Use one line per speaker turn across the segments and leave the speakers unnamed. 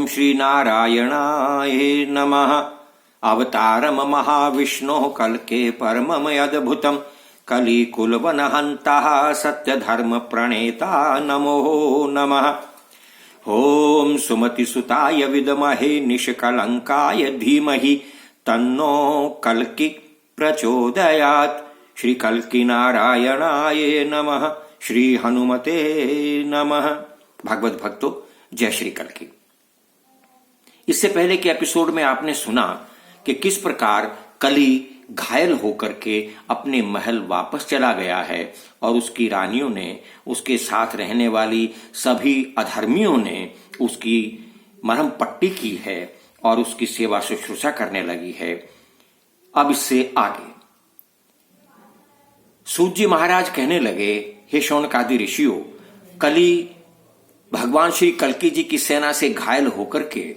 ओम श्री नारायणाय नमः। अवतारम महाविष्णु कल्के परमम अद्भुतम कलिकुलवनहंतः सत्य धर्म प्रणेता नमो नमः। ओम सुमति सुताय विद्महे निष्कलंकाय धीमहि तन्नो कल्कि प्रचोदयात्। श्री कल्कि नारायणाय नमः। श्री हनुमते नमः। भागवत भक्तों, जय श्री कल्कि। इससे पहले के एपिसोड में आपने सुना कि किस प्रकार कली घायल होकर के अपने महल वापस चला गया है और उसकी रानियों ने, उसके साथ रहने वाली सभी अधर्मियों ने उसकी मरहम पट्टी की है और उसकी सेवा शुश्रूषा करने लगी है। अब इससे आगे सूत जी महाराज कहने लगे, हे शौनकादि ऋषियों, कली भगवान श्री कल्कि जी की सेना से घायल होकर के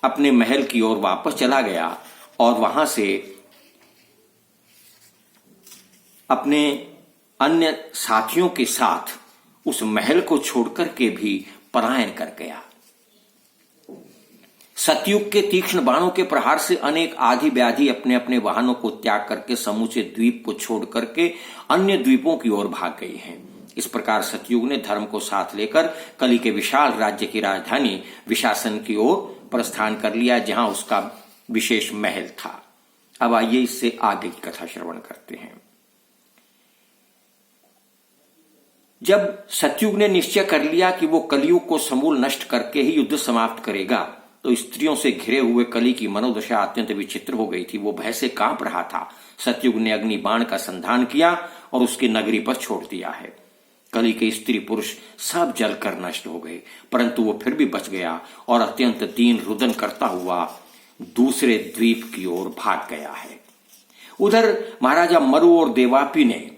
अपने महल की ओर वापस चला गया और वहां से अपने अन्य साथियों के साथ उस महल को छोड़कर के भी पलायन कर गया। सतयुग के तीक्ष्ण बाणों के प्रहार से अनेक आदि व्याधि अपने अपने वाहनों को त्याग करके समूचे द्वीप को छोड़ करके अन्य द्वीपों की ओर भाग गई हैं। इस प्रकार सतयुग ने धर्म को साथ लेकर कली के विशाल राज्य की राजधानी विशासन की ओर प्रस्थान कर लिया, जहां उसका विशेष महल था। अब आइए इससे आगे की कथा श्रवण करते हैं। जब सतयुग ने निश्चय कर लिया कि वो कलियुग को समूल नष्ट करके ही युद्ध समाप्त करेगा, तो स्त्रियों से घिरे हुए कली की मनोदशा अत्यंत विचित्र हो गई थी। वो भय से कांप रहा था। सतयुग ने अग्नि बाण का संधान किया और उसकी नगरी पर छोड़ दिया है। कली के स्त्री पुरुष सब जलकर नष्ट हो गए, परंतु वो फिर भी बच गया और अत्यंत दीन रुदन करता हुआ दूसरे द्वीप की ओर भाग गया है। उधर महाराजा मरु और देवापी ने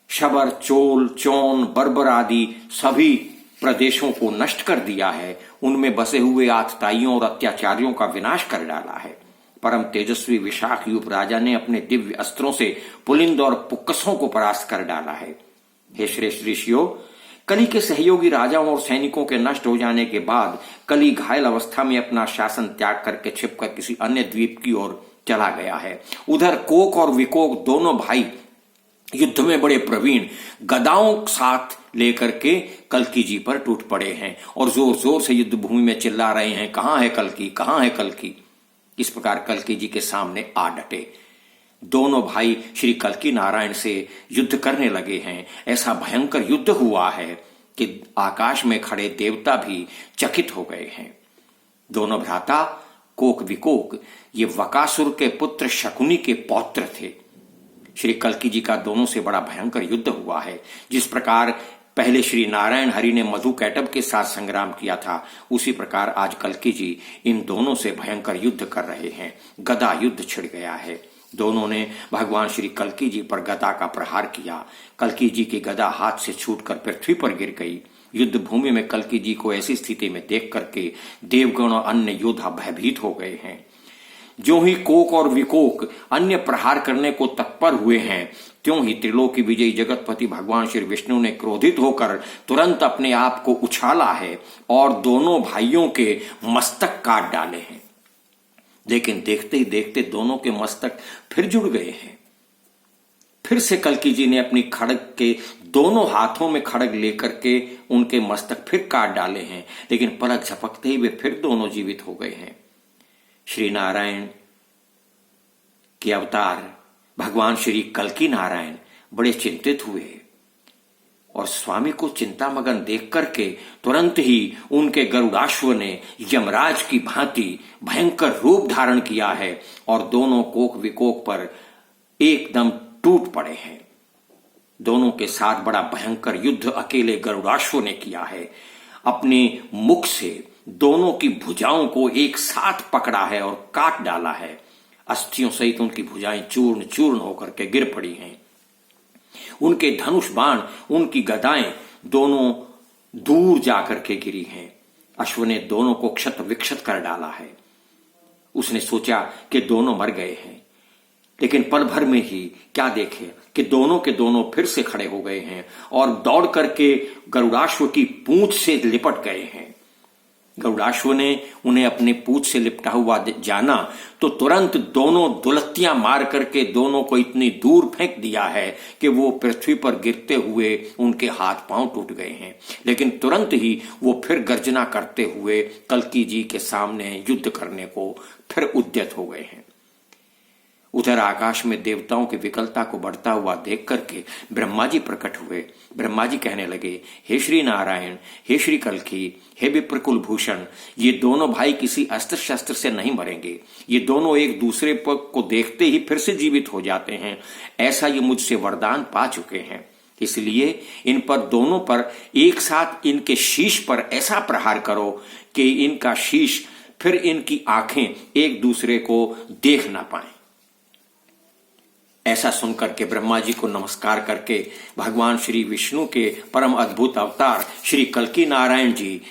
शबर, चोल, चौन, बर्बर आदि सभी प्रदेशों को नष्ट कर दिया है। उनमें बसे हुए आतताइयों और अत्याचारियों का विनाश कर डाला है। परम तेजस्वी विशाख यूप राजा ने अपने दिव्य अस्त्रों से पुलिंद और पुक्कसों को परास्त कर डाला है। हे श्रेष्ठ ऋषियों, कली के सहयोगी राजाओं और सैनिकों के नष्ट हो जाने के बाद कली घायल अवस्था में अपना शासन त्याग करके छिपकर किसी अन्य द्वीप की ओर चला गया है। उधर कोक और विकोक दोनों भाई युद्ध में बड़े प्रवीण गदाओं साथ लेकर के कल्कि जी पर टूट पड़े हैं और जोर जोर से युद्ध भूमि में चिल्ला रहे हैं, कहां है कल्कि, कहां है कल्कि। इस प्रकार कल्कि जी के सामने आ डटे। दोनों भाई श्री कल्कि नारायण से युद्ध करने लगे हैं। ऐसा भयंकर युद्ध हुआ है कि आकाश में खड़े देवता भी चकित हो गए हैं। दोनों भ्राता कोक विकोक ये वकासुर के पुत्र शकुनी के पौत्र थे। श्री कल्कि जी का दोनों से बड़ा भयंकर युद्ध हुआ है। जिस प्रकार पहले श्री नारायण हरि ने मधु कैटभ के साथ संग्राम किया था, उसी प्रकार आज कल्कि जी इन दोनों से भयंकर युद्ध कर रहे हैं। गदा युद्ध छिड़ गया है। दोनों ने भगवान श्री कल्कि जी पर गदा का प्रहार किया। कल्कि जी की गदा हाथ से छूटकर पृथ्वी पर गिर गई। युद्ध भूमि में कल्कि जी को ऐसी स्थिति में देख करके देवगण और अन्य योद्धा भयभीत हो गए हैं। जो ही कोक और विकोक अन्य प्रहार करने को तत्पर हुए हैं, त्यों ही त्रिलोकी विजयी जगतपति भगवान श्री विष्णु ने क्रोधित होकर तुरंत अपने आप को उछाला है और दोनों भाइयों के मस्तक काट डाले हैं। लेकिन देखते ही देखते दोनों के मस्तक फिर जुड़ गए हैं। फिर से कल्कि जी ने अपनी खड़ग के दोनों हाथों में खड़ग लेकर के उनके मस्तक फिर काट डाले हैं, लेकिन पलक झपकते ही वे फिर दोनों जीवित हो गए हैं। श्री नारायण के अवतार भगवान श्री कल्कि नारायण बड़े चिंतित हुए और स्वामी को चिंतामगन देख करके तुरंत ही उनके गरुड़ाश्व ने यमराज की भांति भयंकर रूप धारण किया है और दोनों कोक विकोक पर एकदम टूट पड़े हैं। दोनों के साथ बड़ा भयंकर युद्ध अकेले गरुड़ाश्व ने किया है। अपने मुख से दोनों की भुजाओं को एक साथ पकड़ा है और काट डाला है। अस्थियों सहित उनकी भुजाएं चूर्ण चूर्ण होकर के गिर पड़ी हैं। उनके धनुष बाण, उनकी गदाएं दोनों दूर जाकर के गिरी हैं। अश्व ने दोनों को क्षत विक्षत कर डाला है। उसने सोचा कि दोनों मर गए हैं, लेकिन पल भर में ही क्या देखे कि दोनों के दोनों फिर से खड़े हो गए हैं और दौड़ करके गरुड़ाश्व की पूंछ से लिपट गए हैं। गरुड़ाश्व ने उन्हें अपने पूंछ से लिपटा हुआ जाना तो तुरंत दोनों दुलत्तियां मार करके दोनों को इतनी दूर फेंक दिया है कि वो पृथ्वी पर गिरते हुए उनके हाथ पांव टूट गए हैं। लेकिन तुरंत ही वो फिर गर्जना करते हुए कल्कि जी के सामने युद्ध करने को फिर उद्यत हो गए हैं। उधर आकाश में देवताओं की विकलता को बढ़ता हुआ देख करके ब्रह्मा जी प्रकट हुए। ब्रह्मा जी कहने लगे, हे श्री नारायण, हे श्री कल्कि, हे विप्रकुल भूषण, ये दोनों भाई किसी अस्त्र शस्त्र से नहीं मरेंगे। ये दोनों एक दूसरे को देखते ही फिर से जीवित हो जाते हैं। ऐसा ये मुझसे वरदान पा चुके हैं। इसलिए इन पर दोनों पर एक साथ इनके शीश पर ऐसा प्रहार करो कि इनका शीश फिर इनकी आंखें एक दूसरे को देख ना पाएं। ऐसा सुनकर के ब्रह्मा जी को नमस्कार करके भगवान श्री विष्णु के परम अद्भुत अवतार श्री कल्कि नारायण जी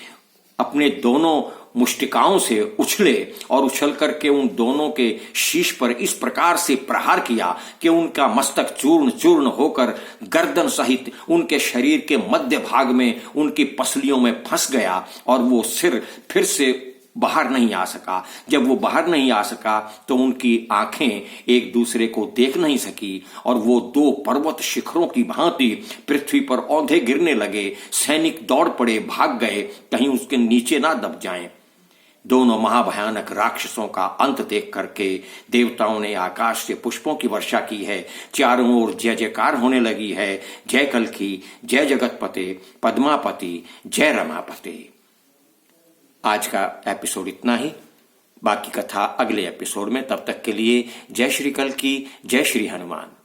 अपने दोनों मुष्टिकाओं से उछले और उछल करके उन दोनों के शीश पर इस प्रकार से प्रहार किया कि उनका मस्तक चूर्ण चूर्ण होकर गर्दन सहित उनके शरीर के मध्य भाग में उनकी पसलियों में फंस गया और वो सिर फिर से बाहर नहीं आ सका। जब वो बाहर नहीं आ सका तो उनकी आंखें एक दूसरे को देख नहीं सकी और वो दो पर्वत शिखरों की भांति पृथ्वी पर औंधे गिरने लगे। सैनिक दौड़ पड़े, भाग गए, कहीं उसके नीचे ना दब जाएं। दोनों महाभयानक राक्षसों का अंत देख करके देवताओं ने आकाश से पुष्पों की वर्षा की है। चारों ओर जय जयकार होने लगी है। जय कल्कि, जय जगतपते, पद्मापति, जय रमापते। आज का एपिसोड इतना ही, बाकी कथा अगले एपिसोड में। तब तक के लिए जय श्री कल्कि, जय श्री हनुमान।